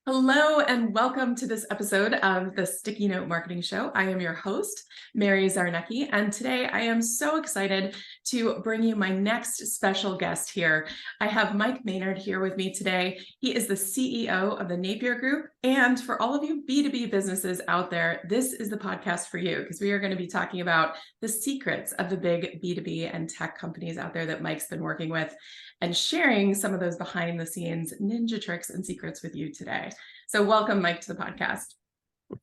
Hello and welcome to this episode of the Sticky Note Marketing Show. I am your host, Mary Zarnecki, and today I am so excited to bring you my next special guest here. I have Mike Maynard here with me today. He is the CEO of the Napier Group, and for all of you B2B businesses out there, this is the podcast for you because we are going to be talking about the secrets of the big B2B and tech companies out there that Mike's been working with and sharing some of those behind the scenes ninja tricks and secrets with you today. So welcome, Mike, to the podcast.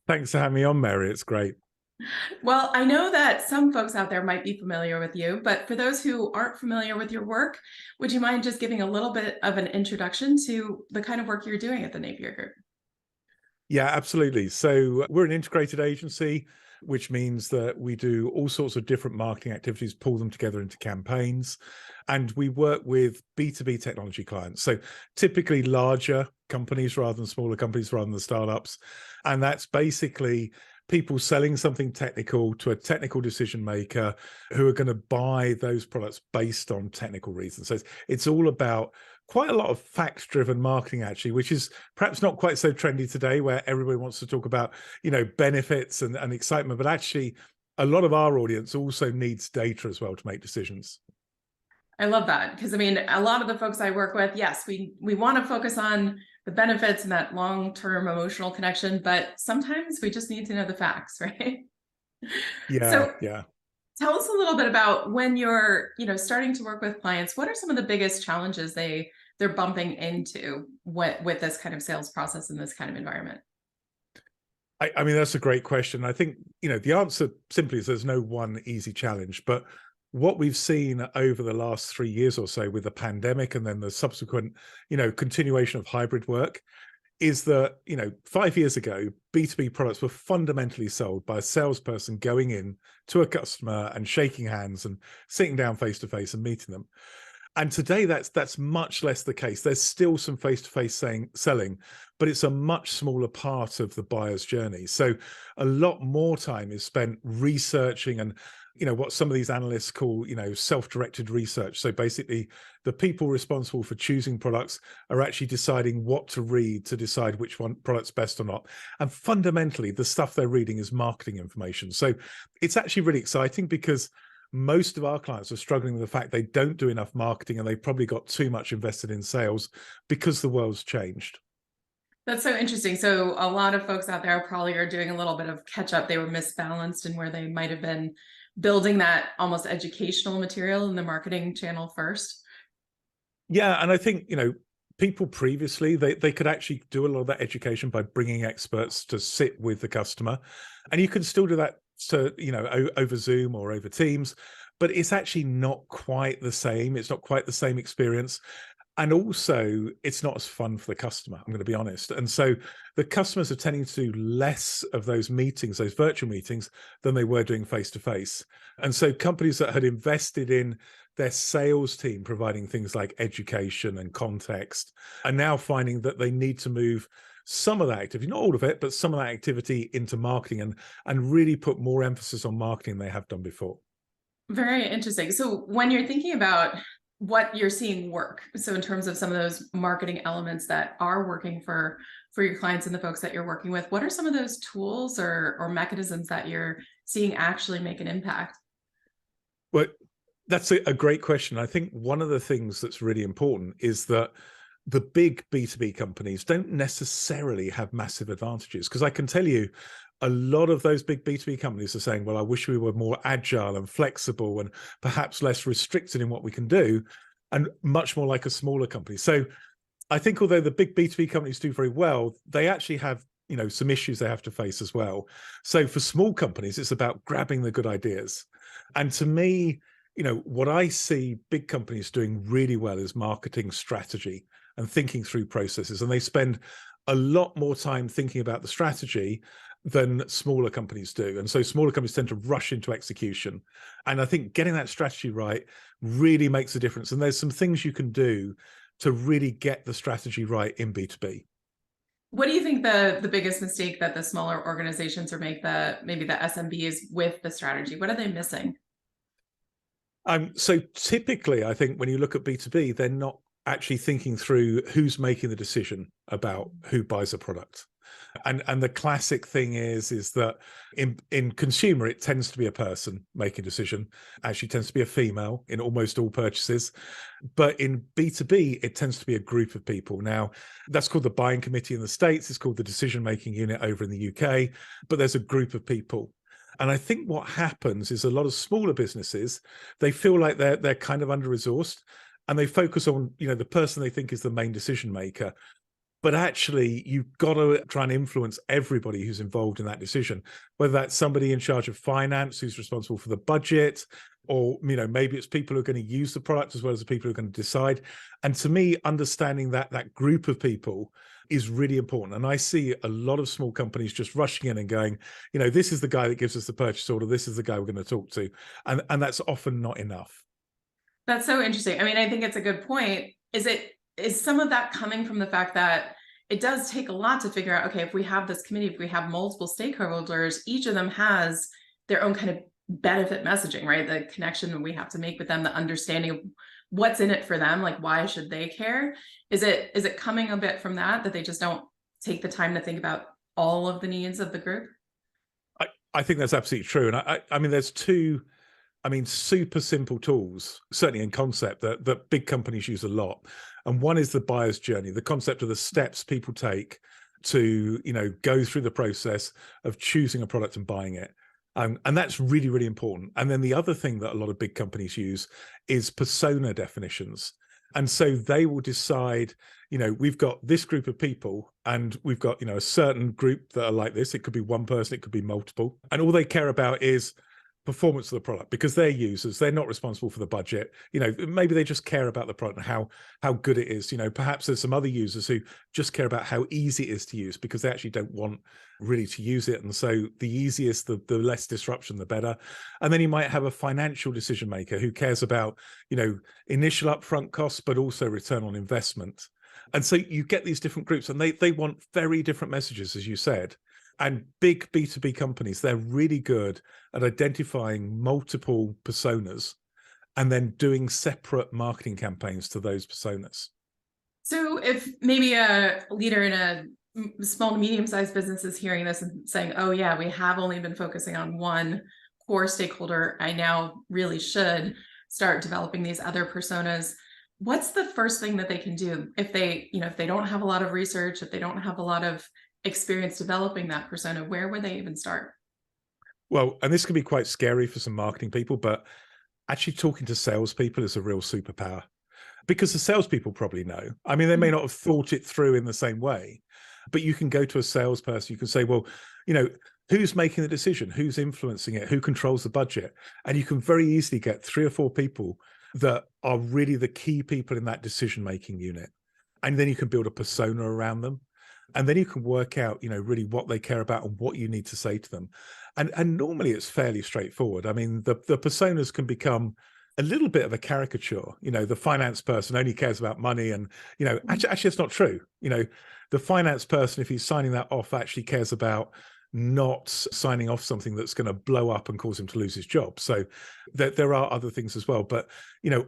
Thanks for having me on, Mary. It's great. Well, I know that some folks out there might be familiar with you, but for those who aren't familiar with your work, would you mind just giving a little bit of an introduction to the kind of work you're doing at the Napier Group? Yeah, absolutely. So we're an integrated agency, which means that we do all sorts of different marketing activities, pull them together into campaigns. And we work with B2B technology clients. So typically larger companies rather than smaller companies rather than startups. And that's basically people selling something technical to a technical decision maker who are going to buy those products based on technical reasons. So it's all about quite a lot of fact-driven marketing, actually, which is perhaps not quite so trendy today, where everybody wants to talk about, benefits and excitement. But actually, a lot of our audience also needs data as well to make decisions. I love that because, a lot of the folks I work with, yes, we want to focus on the benefits and that long-term emotional connection, but sometimes we just need to know the facts, right? So Yeah. tell us a little bit about when you're, starting to work with clients. What are some of the biggest challenges they're bumping into with this kind of sales process in this kind of environment? I mean, that's a great question. I think, the answer simply is there's no one easy challenge, but what we've seen over the last 3 years or so with the pandemic and then the subsequent, continuation of hybrid work is that, 5 years ago, B2B products were fundamentally sold by a salesperson going in to a customer and shaking hands and sitting down face to face and meeting them. And today that's much less the case. There's still some face-to-face selling, but it's a much smaller part of the buyer's journey. So a lot more time is spent researching and, what some of these analysts call, self-directed research. So basically the people responsible for choosing products are actually deciding what to read to decide which one product's best or not. And fundamentally, the stuff they're reading is marketing information. So it's actually really exciting because most of our clients are struggling with the fact they don't do enough marketing and they've probably got too much invested in sales because the world's changed. That's so interesting. So a lot of folks out there probably are doing a little bit of catch up. They were misbalanced in where they might have been building that almost educational material in the marketing channel first. Yeah, and I think, people previously, they could actually do a lot of that education by bringing experts to sit with the customer. And you can still do that to, over Zoom or over Teams, but it's actually not quite the same. It's not quite the same experience. And also, it's not as fun for the customer, I'm going to be honest. And so the customers are tending to do less of those meetings, those virtual meetings, than they were doing face-to-face. And so companies that had invested in their sales team providing things like education and context are now finding that they need to move some of that activity, not all of it, but some of that activity into marketing and really put more emphasis on marketing than they have done before. Very interesting. So when you're thinking about what you're seeing work, so in terms of some of those marketing elements that are working for your clients and the folks that you're working with, what are some of those tools or mechanisms that you're seeing actually make an impact? Well, that's a great question. I think one of the things that's really important is that the big B2B companies don't necessarily have massive advantages, because I can tell you a lot of those big B2B companies are saying, well, I wish we were more agile and flexible and perhaps less restricted in what we can do, and much more like a smaller company. So I think although the big B2B companies do very well, they actually have, some issues they have to face as well. So for small companies, it's about grabbing the good ideas. And to me, what I see big companies doing really well is marketing strategy and thinking through processes. And they spend a lot more time thinking about the strategy than smaller companies do. And so smaller companies tend to rush into execution. And I think getting that strategy right really makes a difference. And there's some things you can do to really get the strategy right in B2B. What do you think the biggest mistake that the smaller organizations or maybe the SMBs with the strategy? What are they missing? So typically, I think when you look at B2B, they're not actually thinking through who's making the decision about who buys a product. And the classic thing is that in consumer, it tends to be a person making a decision. Actually tends to be a female in almost all purchases. But in B2B, it tends to be a group of people. Now, that's called the buying committee in the States. It's called the decision-making unit over in the UK. But there's a group of people. And I think what happens is a lot of smaller businesses, they feel like they're kind of under-resourced, and they focus on, the person they think is the main decision maker. But actually, you've got to try and influence everybody who's involved in that decision, whether that's somebody in charge of finance who's responsible for the budget, or maybe it's people who are going to use the product as well as the people who are going to decide. And to me, understanding that group of people is really important. And I see a lot of small companies just rushing in and going, this is the guy that gives us the purchase order, this is the guy we're going to talk to. And that's often not enough. That's so interesting. I mean, I think it's a good point. Is some of that coming from the fact that it does take a lot to figure out, okay, if we have this committee, if we have multiple stakeholders, each of them has their own kind of benefit messaging, right? The connection that we have to make with them, the understanding of what's in it for them, like why should they care? Is it coming a bit from that they just don't take the time to think about all of the needs of the group? I think that's absolutely true. And I mean, there's two super simple tools, certainly in concept, that big companies use a lot. And one is the buyer's journey, the concept of the steps people take to, go through the process of choosing a product and buying it. And that's really, really important. And then the other thing that a lot of big companies use is persona definitions. And so they will decide, we've got this group of people and we've got, a certain group that are like this. It could be one person, it could be multiple. And all they care about is performance of the product, because they're users, they're not responsible for the budget. Maybe they just care about the product and how good it is. Perhaps there's some other users who just care about how easy it is to use, because they actually don't want really to use it. And so the easiest, the less disruption, the better. And then you might have a financial decision maker who cares about, initial upfront costs, but also return on investment. And so you get these different groups, and they want very different messages, as you said. And big B2B companies, they're really good at identifying multiple personas and then doing separate marketing campaigns to those personas. So if maybe a leader in a small to medium-sized business is hearing this and saying, oh yeah, we have only been focusing on one core stakeholder, I now really should start developing these other personas. What's the first thing that they can do if they don't have a lot of research, if they don't have a lot of experience developing that persona? Where would they even start? Well, and this can be quite scary for some marketing people, but actually talking to salespeople is a real superpower, because the salespeople probably know. I mean, they may not have thought it through in the same way, but you can go to a salesperson, you can say, well, who's making the decision? Who's influencing it? Who controls the budget? And you can very easily get 3 or 4 people that are really the key people in that decision-making unit. And then you can build a persona around them. And then you can work out, really what they care about and what you need to say to them. And normally it's fairly straightforward. I mean, the personas can become a little bit of a caricature. The finance person only cares about money, and, actually it's not true. The finance person, if he's signing that off, actually cares about not signing off something that's going to blow up and cause him to lose his job. So there are other things as well. But,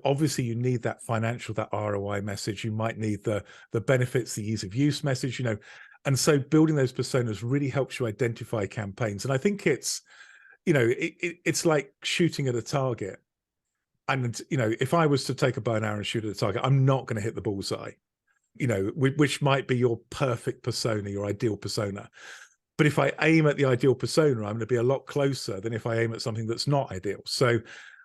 obviously you need that financial, that ROI message. You might need the benefits, the ease of use message, and so building those personas really helps you identify campaigns. And I think it's, it's like shooting at a target. And, if I was to take a bow and arrow and shoot at a target, I'm not going to hit the bullseye, which might be your perfect persona, your ideal persona. But if I aim at the ideal persona, I'm going to be a lot closer than if I aim at something that's not ideal. So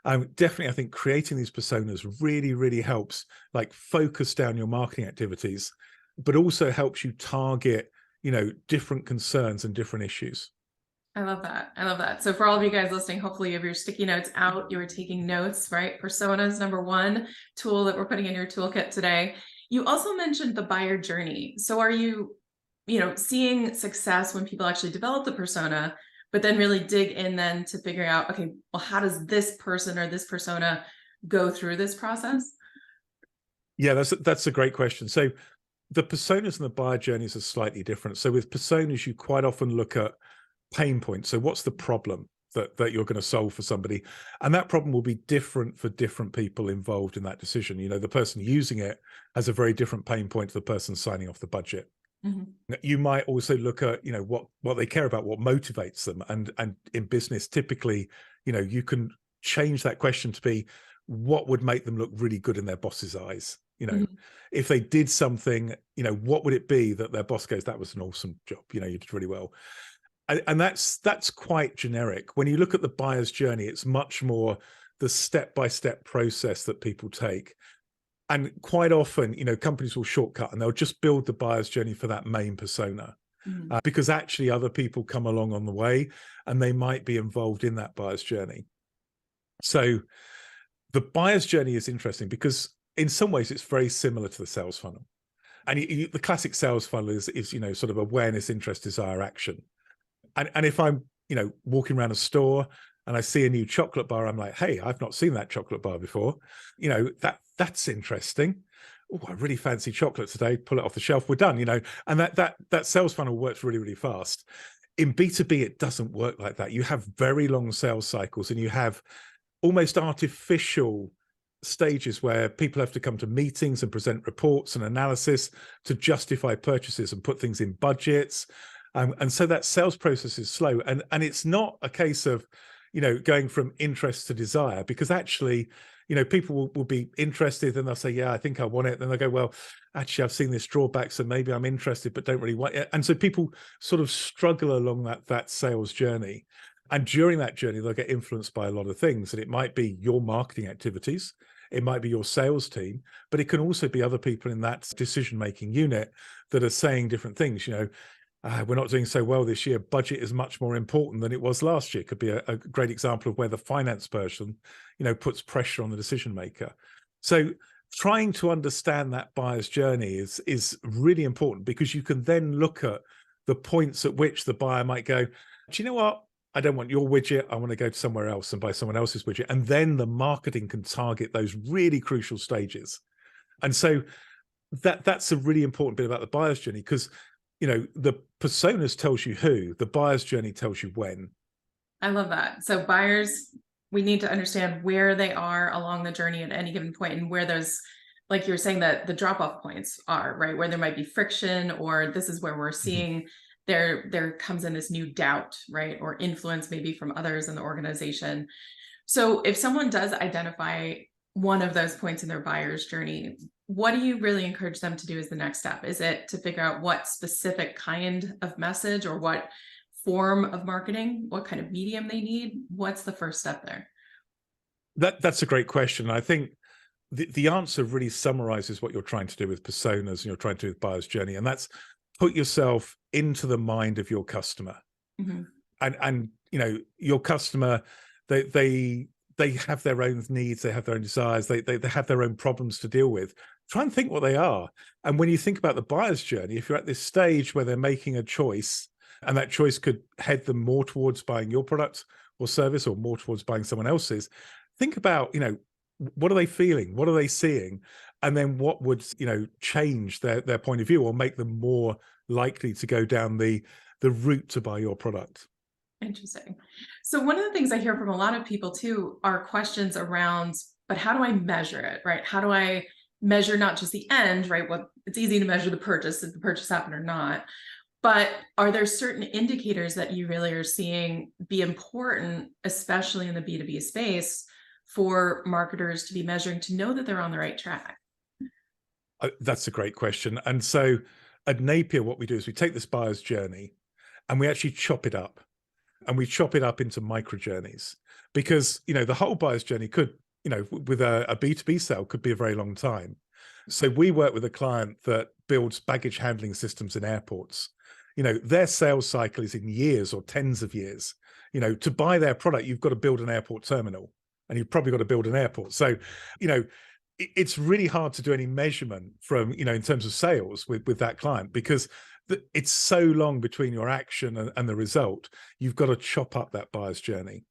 definitely, I think creating these personas really, really helps focus down your marketing activities, but also helps you target, different concerns and different issues. I love that. I love that. So for all of you guys listening, hopefully you have your sticky notes out. You are taking notes, right? Personas, number one tool that we're putting in your toolkit today. You also mentioned the buyer journey. So are you seeing success when people actually develop the persona, but then really dig in then to figure out, okay, well, how does this person or this persona go through this process? Yeah, that's a great question. So the personas and the buyer journeys are slightly different. So with personas, you quite often look at pain points. So what's the problem? that you're going to solve for somebody. And that problem will be different for different people involved in that decision. You know, the person using it has a very different pain point to the person signing off the budget. You might also look at, you know, what they care about, what motivates them. And in business, typically, you know, you can change that question to be, what would make them look really good in their boss's eyes? You know, if they did something, you know, what would it be that their boss goes, that was an awesome job, you know, you did really well. And that's quite generic. When you look at the buyer's journey, it's much more the step-by-step process that people take. And quite often, you know, companies will shortcut and they'll just build the buyer's journey for that main persona, because actually other people come along on the way and they might be involved in that buyer's journey. So the buyer's journey is interesting because in some ways it's very similar to the sales funnel. And the classic sales funnel is, you know, sort of awareness, interest, desire, action. And if I'm, you know, walking around a store and I see a new chocolate bar, I'm like, hey, I've not seen that chocolate bar before. You know, that's interesting. Oh, I really fancy chocolate today. Pull it off the shelf. We're done, you know. And that sales funnel works really, really fast. In B2B, it doesn't work like that. You have very long sales cycles and you have almost artificial stages where people have to come to meetings and present reports and analysis to justify purchases and put things in budgets. And so that sales process is slow. And it's not a case of, you know, going from interest to desire, because actually, you know, people will be interested and they'll say, yeah, I think I want it. Then they'll go, well, actually, I've seen this drawback, so maybe I'm interested, but don't really want it. And so people sort of struggle along that sales journey. And during that journey, they'll get influenced by a lot of things. And it might be your marketing activities, it might be your sales team, but it can also be other people in that decision-making unit that are saying different things. You know, we're not doing so well this year. Budget is much more important than it was last year. Could be a great example of where the finance person, you know, puts pressure on the decision maker. So trying to understand that buyer's journey is really important, because you can then look at the points at which the buyer might go, do you know what? I don't want your widget. I want to go to somewhere else and buy someone else's widget. And then the marketing can target those really crucial stages. And so that's a really important bit about the buyer's journey, because, you know, the personas tells you who, the buyer's journey tells you when. I love that. So buyers, we need to understand where they are along the journey at any given point, and where those, like you were saying, that the drop-off points are, right? Where there might be friction, or this is where we're seeing there comes in this new doubt, right? Or influence maybe from others in the organization. So if someone does identify one of those points in their buyer's journey, what do you really encourage them to do as the next step? Is it to figure out what specific kind of message or what form of marketing, what kind of medium they need? What's the first step there? That's a great question. I think the answer really summarizes what you're trying to do with personas and you're trying to do with buyer's journey. And that's put yourself into the mind of your customer. And you know, your customer, they have their own needs, they have their own desires, they have their own problems to deal with. Try and think what they are. And when you think about the buyer's journey, if you're at this stage where they're making a choice, and that choice could head them more towards buying your product or service or more towards buying someone else's, think about, you know, what are they feeling? What are they seeing? And then what would, you know, change their point of view or make them more likely to go down the route to buy your product? Interesting. So one of the things I hear from a lot of people too are questions around, but how do I measure it, right? How do I measure not just the end, right? What it's easy to measure the purchase, if the purchase happened or not, but are there certain indicators that you really are seeing be important, especially in the B2B space, for marketers to be measuring to know that they're on the right track? That's a great question. And so at Napier, what we do is we take this buyer's journey and we actually chop it up. And we chop it up into micro journeys, because, you know, the whole buyer's journey could, you know, with a B2B sale could be a very long time. So we work with a client that builds baggage handling systems in airports. You know, their sales cycle is in years or tens of years. You know, to buy their product, you've got to build an airport terminal, and you've probably got to build an airport. So, you know, it's really hard to do any measurement from, you know, in terms of sales with that client, because it's so long between your action and the result. You've got to chop up that buyer's journey.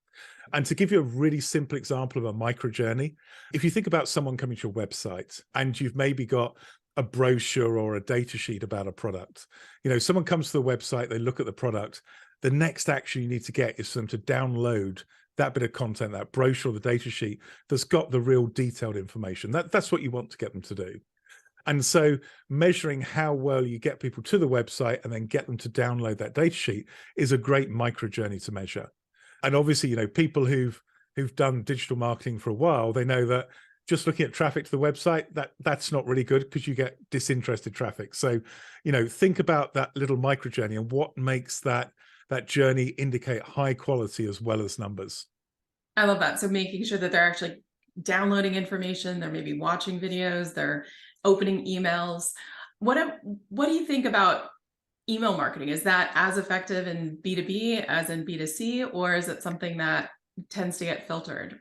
And to give you a really simple example of a micro journey, if you think about someone coming to your website and you've maybe got a brochure or a data sheet about a product, you know, someone comes to the website, they look at the product, the next action you need to get is for them to download that bit of content, that brochure or the data sheet that's got the real detailed information. That's what you want to get them to do. And so measuring how well you get people to the website and then get them to download that data sheet is a great micro journey to measure. And obviously, people who've done digital marketing for a while, they know that just looking at traffic to the website, that's not really good because you get disinterested traffic. So, think about that little micro journey and what makes that journey indicate high quality as well as numbers. I love that. So making sure that they're actually downloading information, they're maybe watching videos, they're opening emails. What do you think about email marketing? Is that as effective in B2B as in B2C, or is it something that tends to get filtered?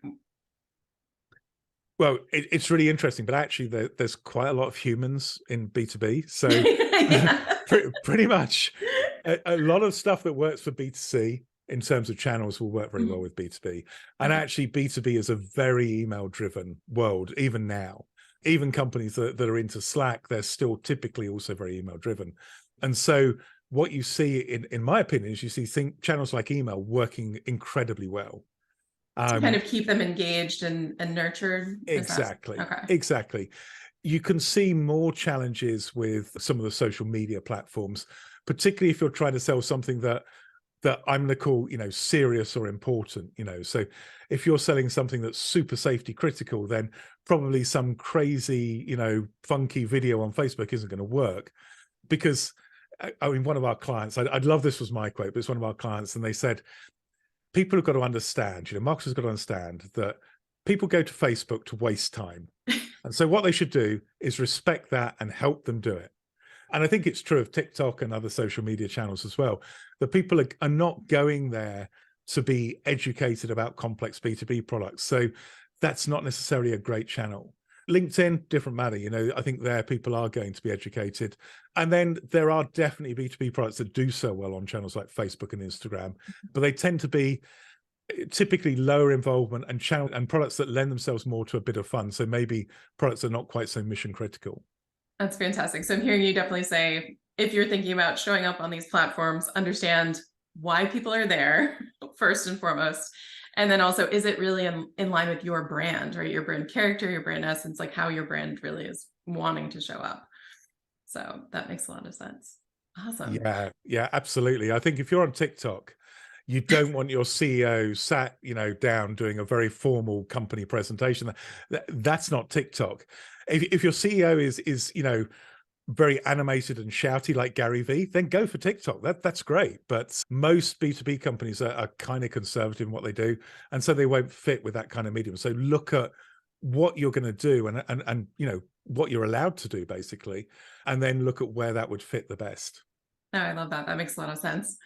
Well, it's really interesting, but actually there's quite a lot of humans in B2B. So Yeah. pretty much a lot of stuff that works for B2C in terms of channels will work very well with B2B. And actually B2B is a very email driven world, even now. Even companies that are into Slack, they're still typically also very email driven. And so what you see in my opinion is you see channels like email working incredibly well. To kind of keep them engaged and nurtured. Exactly. Okay. Exactly. You can see more challenges with some of the social media platforms, particularly if you're trying to sell something that I'm going to call, serious or important, So if you're selling something that's super safety critical, then probably some crazy, funky video on Facebook isn't going to work. Because one of our clients, I'd love this was my quote, but it's one of our clients, and they said, people have got to understand, marketers have got to understand that people go to Facebook to waste time. And so what they should do is respect that and help them do it. And I think it's true of TikTok and other social media channels as well, that people are not going there to be educated about complex B2B products. So that's not necessarily a great channel. LinkedIn, different matter. I think there people are going to be educated. And then there are definitely B2B products that do so well on channels like Facebook and Instagram, but they tend to be typically lower involvement and products that lend themselves more to a bit of fun. So maybe products that are not quite so mission critical. That's fantastic. So I'm hearing you definitely say, if you're thinking about showing up on these platforms, understand why people are there first and foremost. And then also, is it really in line with your brand, right? Your brand character, your brand essence, like how your brand really is wanting to show up. So that makes a lot of sense. Awesome. Yeah, absolutely. I think if you're on TikTok, you don't want your CEO sat, down doing a very formal company presentation. That's not TikTok. If your CEO is very animated and shouty like Gary Vee, then go for TikTok. That's great. But most B2B companies are kind of conservative in what they do, and so they won't fit with that kind of medium. So look at what you're going to do and what you're allowed to do basically, and then look at where that would fit the best. Oh, I love that. That makes a lot of sense.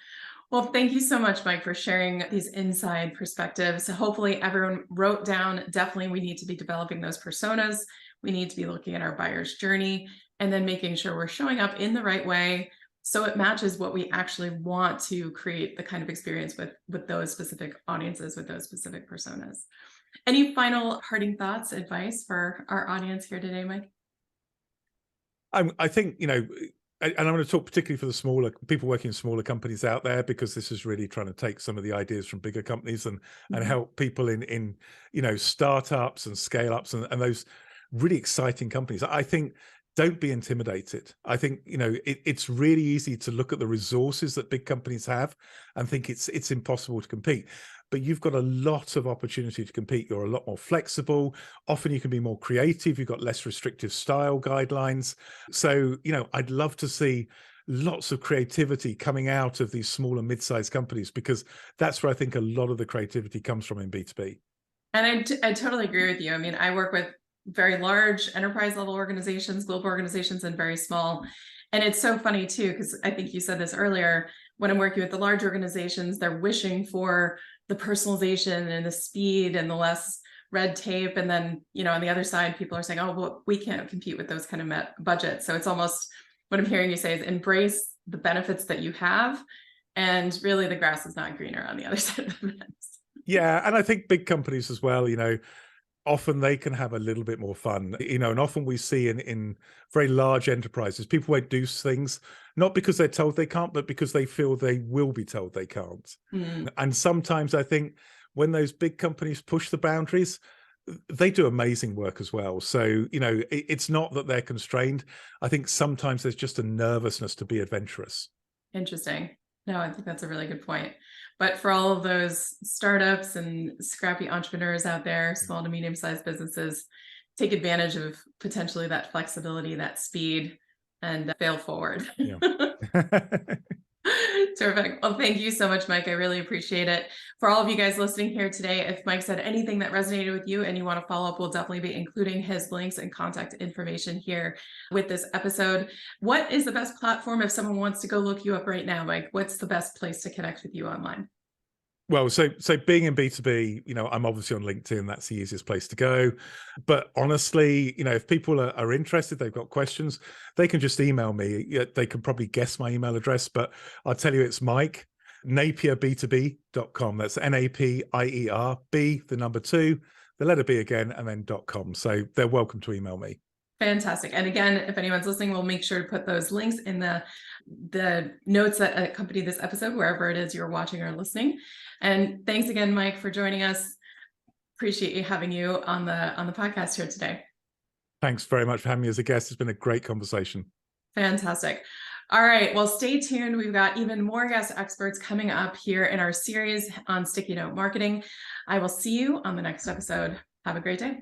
Well, thank you so much, Mike, for sharing these inside perspectives. So hopefully everyone wrote down, definitely we need to be developing those personas. We need to be looking at our buyer's journey and then making sure we're showing up in the right way so it matches what we actually want to create the kind of experience with those specific audiences, with those specific personas. Any final parting thoughts, advice for our audience here today, Mike? I think, and I'm going to talk particularly for the smaller people working in smaller companies out there, because this is really trying to take some of the ideas from bigger companies and help people in startups and scale ups and those really exciting companies. I think don't be intimidated. I think, it's really easy to look at the resources that big companies have and think it's impossible to compete. But you've got a lot of opportunity to compete. You're a lot more flexible. Often you can be more creative. You've got less restrictive style guidelines. So, I'd love to see lots of creativity coming out of these small and mid-sized companies, because that's where I think a lot of the creativity comes from in B2B. And I totally agree with you. I mean, I work with very large enterprise level organizations, global organizations, and very small. And it's so funny too, because I think you said this earlier, when I'm working with the large organizations, they're wishing for the personalization and the speed and the less red tape. And then, on the other side, people are saying, oh, well, we can't compete with those kind of budgets. So it's almost what I'm hearing you say is embrace the benefits that you have. And really the grass is not greener on the other side of the fence. Yeah. And I think big companies as well, often they can have a little bit more fun, and often we see in very large enterprises, people won't do things, not because they're told they can't, but because they feel they will be told they can't. Mm. And sometimes I think when those big companies push the boundaries, they do amazing work as well. So, it's not that they're constrained. I think sometimes there's just a nervousness to be adventurous. Interesting. No, I think that's a really good point. But for all of those startups and scrappy entrepreneurs out there, small to medium-sized businesses, take advantage of potentially that flexibility, that speed, and fail forward. Yeah. Terrific. Well, thank you so much, Mike. I really appreciate it. For all of you guys listening here today, if Mike said anything that resonated with you and you want to follow up, we'll definitely be including his links and contact information here with this episode. What is the best platform if someone wants to go look you up right now, Mike? What's the best place to connect with you online? Well, so being in B2B, I'm obviously on LinkedIn. That's the easiest place to go. But honestly, if people are interested, they've got questions, they can just email me. They can probably guess my email address, but I'll tell you it's Mike, napierb2b.com. That's NAPIER, B, the number 2, the letter B again, and then .com. So they're welcome to email me. Fantastic. And again, if anyone's listening, we'll make sure to put those links in the notes that accompany this episode, wherever it is you're watching or listening. And thanks again, Mike, for joining us. Appreciate you having you on the podcast here today. Thanks very much for having me as a guest. It's been a great conversation. Fantastic. All right. Well, stay tuned. We've got even more guest experts coming up here in our series on sticky note marketing. I will see you on the next episode. Have a great day.